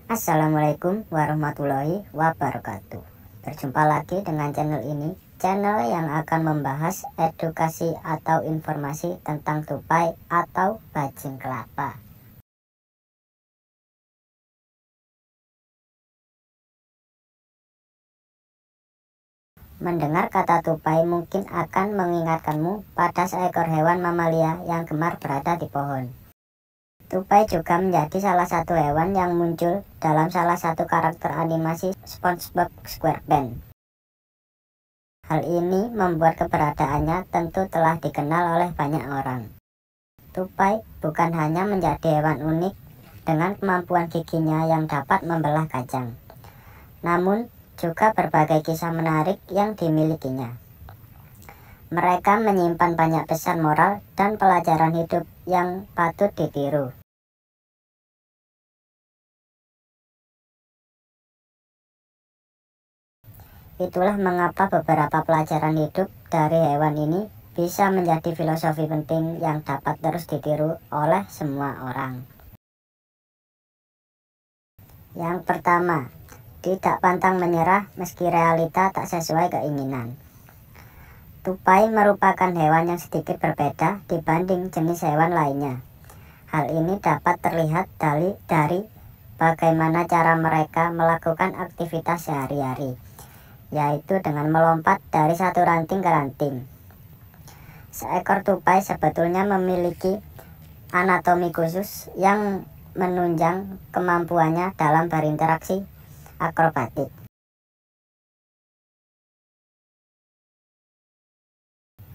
Assalamualaikum warahmatullahi wabarakatuh. Berjumpa lagi dengan channel ini, channel yang akan membahas edukasi atau informasi tentang tupai atau bajing kelapa. Mendengar kata tupai mungkin akan mengingatkanmu pada seekor hewan mamalia yang gemar berada di pohon. Tupai juga menjadi salah satu hewan yang muncul dalam salah satu karakter animasi SpongeBob SquarePants. Hal ini membuat keberadaannya tentu telah dikenal oleh banyak orang. Tupai bukan hanya menjadi hewan unik dengan kemampuan giginya yang dapat membelah kacang, namun juga berbagai kisah menarik yang dimilikinya. Mereka menyimpan banyak pesan moral dan pelajaran hidup yang patut ditiru. Itulah mengapa beberapa pelajaran hidup dari hewan ini bisa menjadi filosofi penting yang dapat terus ditiru oleh semua orang. Yang pertama, tidak pantang menyerah meski realita tak sesuai keinginan. Tupai merupakan hewan yang sedikit berbeda dibanding jenis hewan lainnya. Hal ini dapat terlihat dari bagaimana cara mereka melakukan aktivitas sehari-hari, yaitu dengan melompat dari satu ranting ke ranting. Seekor tupai sebetulnya memiliki anatomi khusus yang menunjang kemampuannya dalam berinteraksi akrobatik.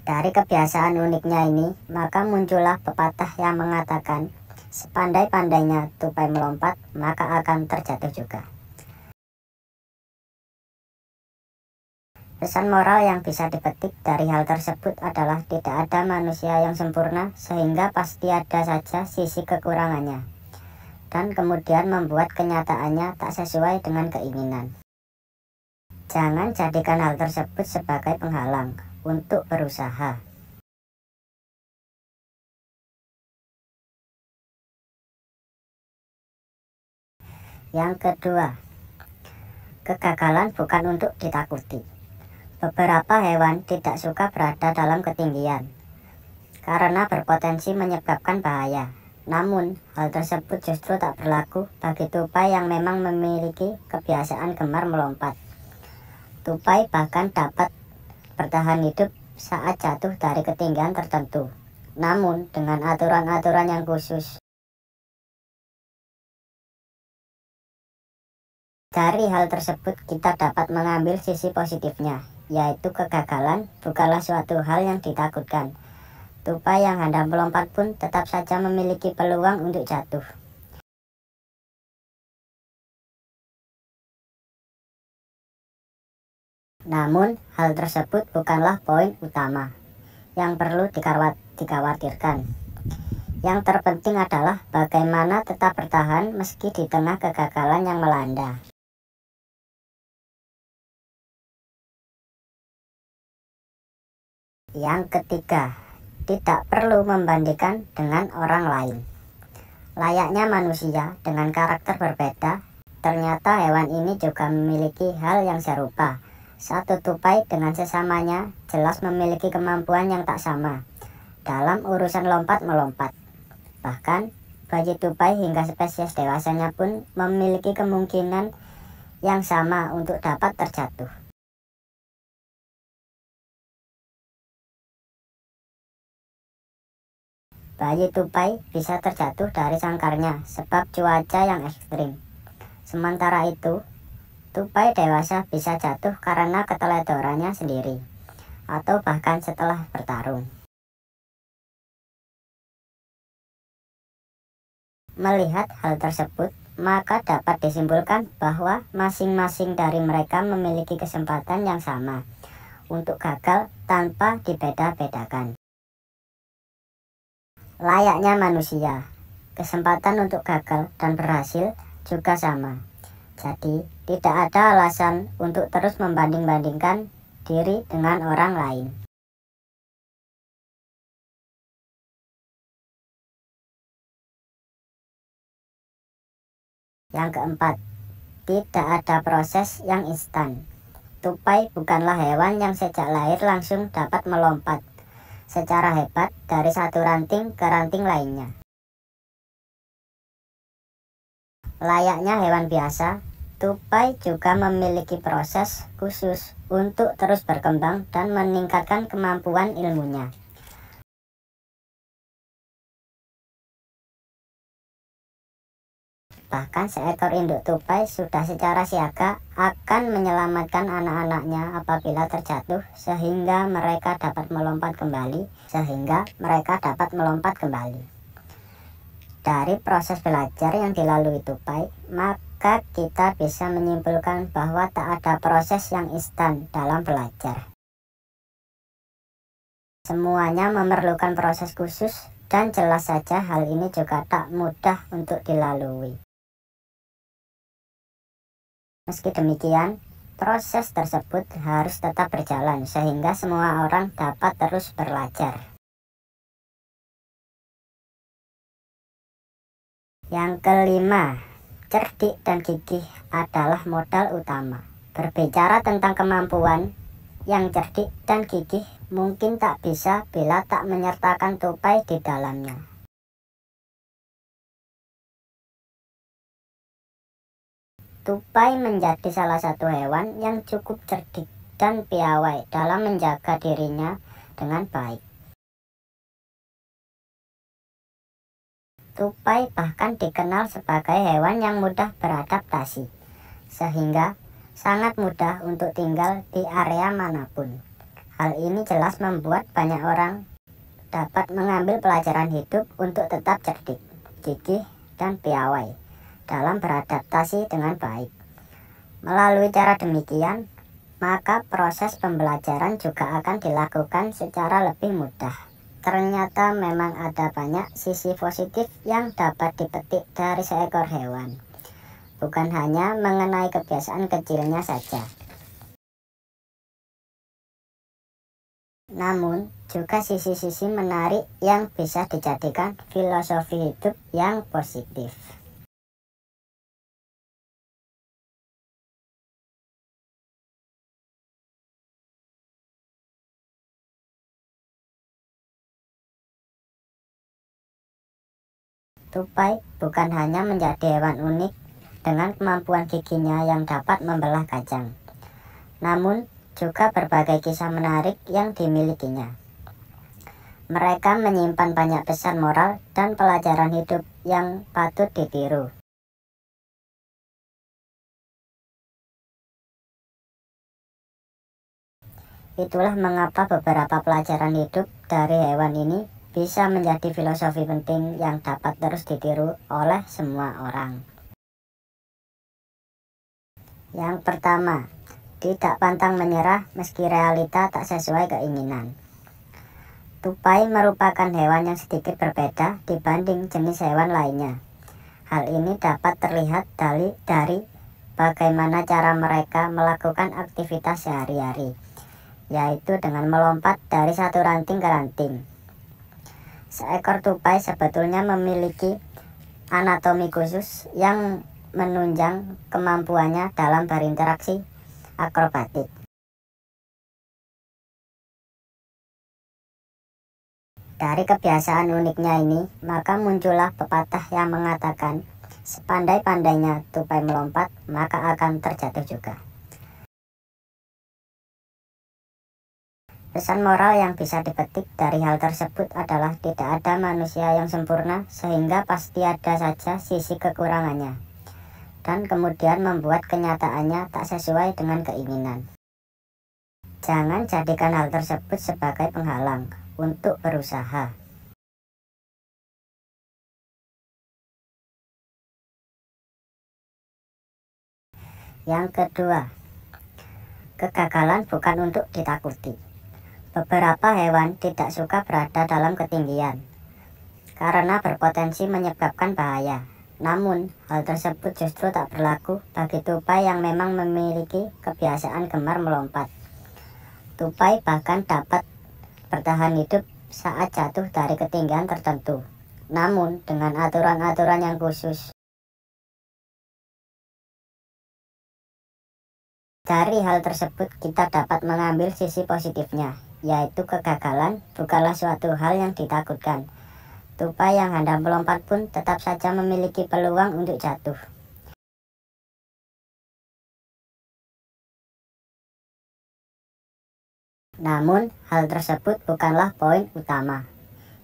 Dari kebiasaan uniknya ini, maka muncullah pepatah yang mengatakan, sepandai-pandainya tupai melompat, maka akan terjatuh juga. Pesan moral yang bisa dipetik dari hal tersebut adalah tidak ada manusia yang sempurna, sehingga pasti ada saja sisi kekurangannya, dan kemudian membuat kenyataannya tak sesuai dengan keinginan. Jangan jadikan hal tersebut sebagai penghalang untuk berusaha. Yang kedua, kegagalan bukan untuk ditakuti. Beberapa hewan tidak suka berada dalam ketinggian karena berpotensi menyebabkan bahaya. Namun, hal tersebut justru tak berlaku bagi tupai yang memang memiliki kebiasaan gemar melompat. Tupai bahkan dapat bertahan hidup saat jatuh dari ketinggian tertentu, namun dengan aturan-aturan yang khusus. Dari hal tersebut kita dapat mengambil sisi positifnya, yaitu kegagalan bukanlah suatu hal yang ditakutkan. Tupai yang hendak melompat pun tetap saja memiliki peluang untuk jatuh. Namun, hal tersebut bukanlah poin utama yang perlu dikhawatirkan. Yang terpenting adalah bagaimana tetap bertahan meski di tengah kegagalan yang melanda. Yang ketiga, tidak perlu membandingkan dengan orang lain. Layaknya manusia dengan karakter berbeda, ternyata hewan ini juga memiliki hal yang serupa. Satu tupai dengan sesamanya jelas memiliki kemampuan yang tak sama dalam urusan lompat-melompat. Bahkan, bayi tupai hingga spesies dewasanya pun memiliki kemungkinan yang sama untuk dapat terjatuh. Bayi tupai bisa terjatuh dari sangkarnya sebab cuaca yang ekstrim. Sementara itu, tupai dewasa bisa jatuh karena keteledorannya sendiri, atau bahkan setelah bertarung. Melihat hal tersebut, maka dapat disimpulkan bahwa masing-masing dari mereka memiliki kesempatan yang sama untuk gagal tanpa dibeda-bedakan. Layaknya manusia, kesempatan untuk gagal dan berhasil juga sama. Jadi, tidak ada alasan untuk terus membanding-bandingkan diri dengan orang lain. Yang keempat, tidak ada proses yang instan. Tupai bukanlah hewan yang sejak lahir langsung dapat melompat secara hebat dari satu ranting ke ranting lainnya. Layaknya hewan biasa, tupai juga memiliki proses khusus untuk terus berkembang dan meningkatkan kemampuan ilmunya. Bahkan seekor induk tupai sudah secara siaga akan menyelamatkan anak-anaknya apabila terjatuh sehingga mereka dapat melompat kembali. Dari proses belajar yang dilalui tupai, maka kita bisa menyimpulkan bahwa tak ada proses yang instan dalam belajar. Semuanya memerlukan proses khusus dan jelas saja hal ini juga tak mudah untuk dilalui. Meski demikian, proses tersebut harus tetap berjalan sehingga semua orang dapat terus belajar. Yang kelima, cerdik dan gigih adalah modal utama. Berbicara tentang kemampuan, yang cerdik dan gigih mungkin tak bisa bila tak menyertakan tupai di dalamnya. Tupai menjadi salah satu hewan yang cukup cerdik dan piawai dalam menjaga dirinya dengan baik. Tupai bahkan dikenal sebagai hewan yang mudah beradaptasi, sehingga sangat mudah untuk tinggal di area manapun. Hal ini jelas membuat banyak orang dapat mengambil pelajaran hidup untuk tetap cerdik, gigih, dan piawai dalam beradaptasi dengan baik. Melalui cara demikian, maka proses pembelajaran juga akan dilakukan secara lebih mudah. Ternyata memang ada banyak sisi positif yang dapat dipetik dari seekor hewan, bukan hanya mengenai kebiasaan kecilnya saja. Namun, juga sisi-sisi menarik yang bisa dijadikan filosofi hidup yang positif. Tupai bukan hanya menjadi hewan unik dengan kemampuan giginya yang dapat membelah kacang, namun juga berbagai kisah menarik yang dimilikinya. Mereka menyimpan banyak pesan moral dan pelajaran hidup yang patut ditiru. Itulah mengapa beberapa pelajaran hidup dari hewan ini bisa menjadi filosofi penting yang dapat terus ditiru oleh semua orang. Yang pertama, tidak pantang menyerah meski realita tak sesuai keinginan. Tupai merupakan hewan yang sedikit berbeda dibanding jenis hewan lainnya. Hal ini dapat terlihat dari bagaimana cara mereka melakukan aktivitas sehari-hari, yaitu dengan melompat dari satu ranting ke ranting. Seekor tupai sebetulnya memiliki anatomi khusus yang menunjang kemampuannya dalam berinteraksi akrobatik. Dari kebiasaan uniknya ini, maka muncullah pepatah yang mengatakan, sepandai-pandainya tupai melompat, maka akan terjatuh juga. Pesan moral yang bisa dipetik dari hal tersebut adalah tidak ada manusia yang sempurna, sehingga pasti ada saja sisi kekurangannya, dan kemudian membuat kenyataannya tak sesuai dengan keinginan. Jangan jadikan hal tersebut sebagai penghalang untuk berusaha. Yang kedua, kegagalan bukan untuk ditakuti. Beberapa hewan tidak suka berada dalam ketinggian karena berpotensi menyebabkan bahaya. Namun, hal tersebut justru tak berlaku bagi tupai yang memang memiliki kebiasaan gemar melompat. Tupai bahkan dapat bertahan hidup saat jatuh dari ketinggian tertentu, namun dengan aturan-aturan yang khusus. Dari hal tersebut kita dapat mengambil sisi positifnya, yaitu kegagalan bukanlah suatu hal yang ditakutkan. Tupai yang hendak melompat pun tetap saja memiliki peluang untuk jatuh. Namun, hal tersebut bukanlah poin utama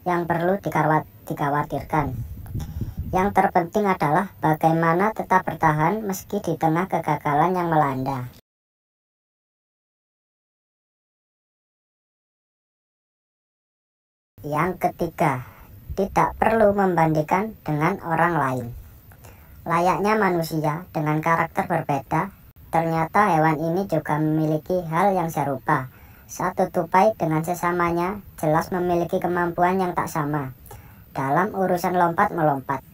yang perlu dikhawatirkan. Yang terpenting adalah bagaimana tetap bertahan meski di tengah kegagalan yang melanda. Yang ketiga, tidak perlu membandingkan dengan orang lain. Layaknya manusia dengan karakter berbeda, ternyata hewan ini juga memiliki hal yang serupa. Satu tupai dengan sesamanya jelas memiliki kemampuan yang tak sama dalam urusan lompat-melompat.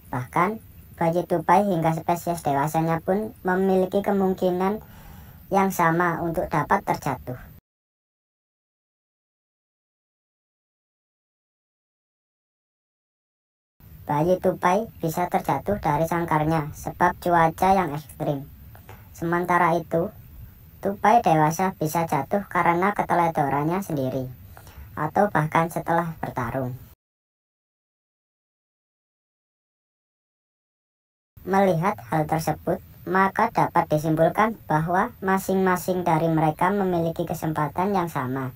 Bahkan, bayi tupai hingga spesies dewasanya pun memiliki kemungkinan yang sama untuk dapat terjatuh. Bayi tupai bisa terjatuh dari sangkarnya sebab cuaca yang ekstrim. Sementara itu, tupai dewasa bisa jatuh karena keteledorannya sendiri, atau bahkan setelah bertarung. Melihat hal tersebut, maka dapat disimpulkan bahwa masing-masing dari mereka memiliki kesempatan yang sama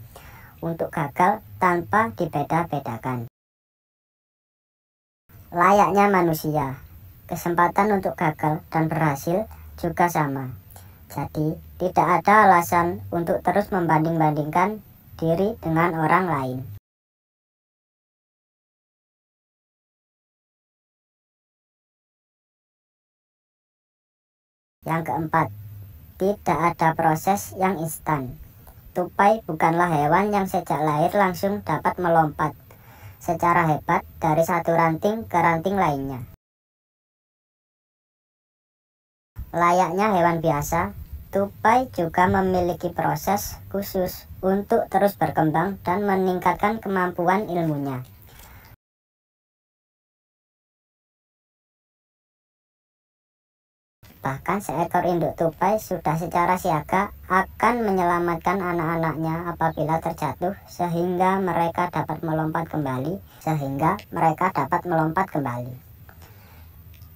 untuk gagal tanpa dibeda-bedakan. Layaknya manusia, kesempatan untuk gagal dan berhasil juga sama. Jadi, tidak ada alasan untuk terus membanding-bandingkan diri dengan orang lain. Yang keempat, tidak ada proses yang instan. Tupai bukanlah hewan yang sejak lahir langsung dapat melompat secara hebat dari satu ranting ke ranting lainnya. Layaknya hewan biasa, tupai juga memiliki proses khusus untuk terus berkembang dan meningkatkan kemampuan ilmunya. Bahkan seekor induk tupai sudah secara siaga akan menyelamatkan anak-anaknya apabila terjatuh sehingga mereka dapat melompat kembali.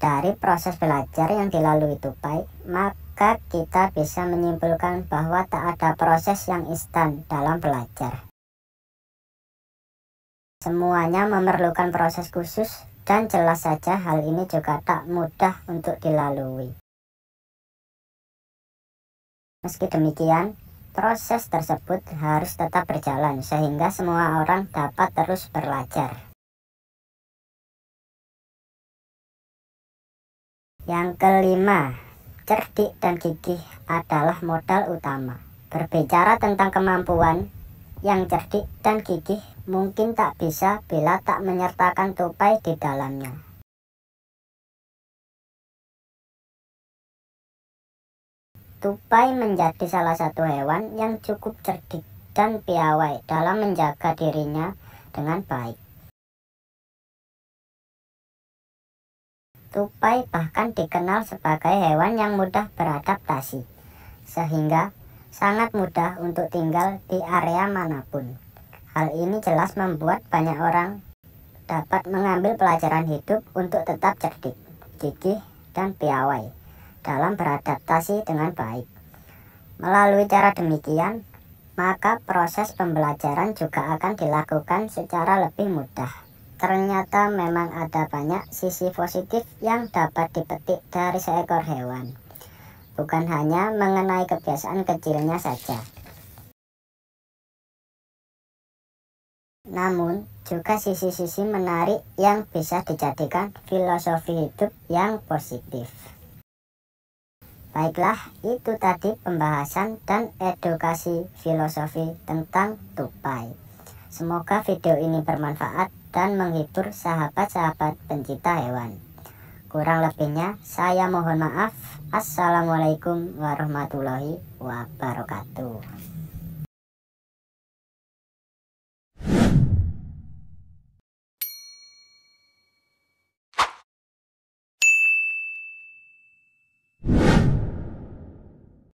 Dari proses belajar yang dilalui tupai, maka kita bisa menyimpulkan bahwa tak ada proses yang instan dalam belajar. Semuanya memerlukan proses khusus dan jelas saja hal ini juga tak mudah untuk dilalui. Meski demikian, proses tersebut harus tetap berjalan sehingga semua orang dapat terus belajar. Yang kelima, cerdik dan gigih adalah modal utama. Berbicara tentang kemampuan, yang cerdik dan gigih mungkin tak bisa bila tak menyertakan tupai di dalamnya. Tupai menjadi salah satu hewan yang cukup cerdik dan piawai dalam menjaga dirinya dengan baik. Tupai bahkan dikenal sebagai hewan yang mudah beradaptasi, sehingga sangat mudah untuk tinggal di area manapun. Hal ini jelas membuat banyak orang dapat mengambil pelajaran hidup untuk tetap cerdik, gigih, dan piawai dalam beradaptasi dengan baik. Melalui cara demikian, maka proses pembelajaran juga akan dilakukan secara lebih mudah. Ternyata memang ada banyak sisi positif yang dapat dipetik dari seekor hewan, bukan hanya mengenai kebiasaan kecilnya saja. Namun, juga sisi-sisi menarik yang bisa dijadikan filosofi hidup yang positif. Baiklah, itu tadi pembahasan dan edukasi filosofi tentang tupai. Semoga video ini bermanfaat dan menghibur sahabat-sahabat pencinta hewan. Kurang lebihnya, saya mohon maaf. Assalamualaikum warahmatullahi wabarakatuh.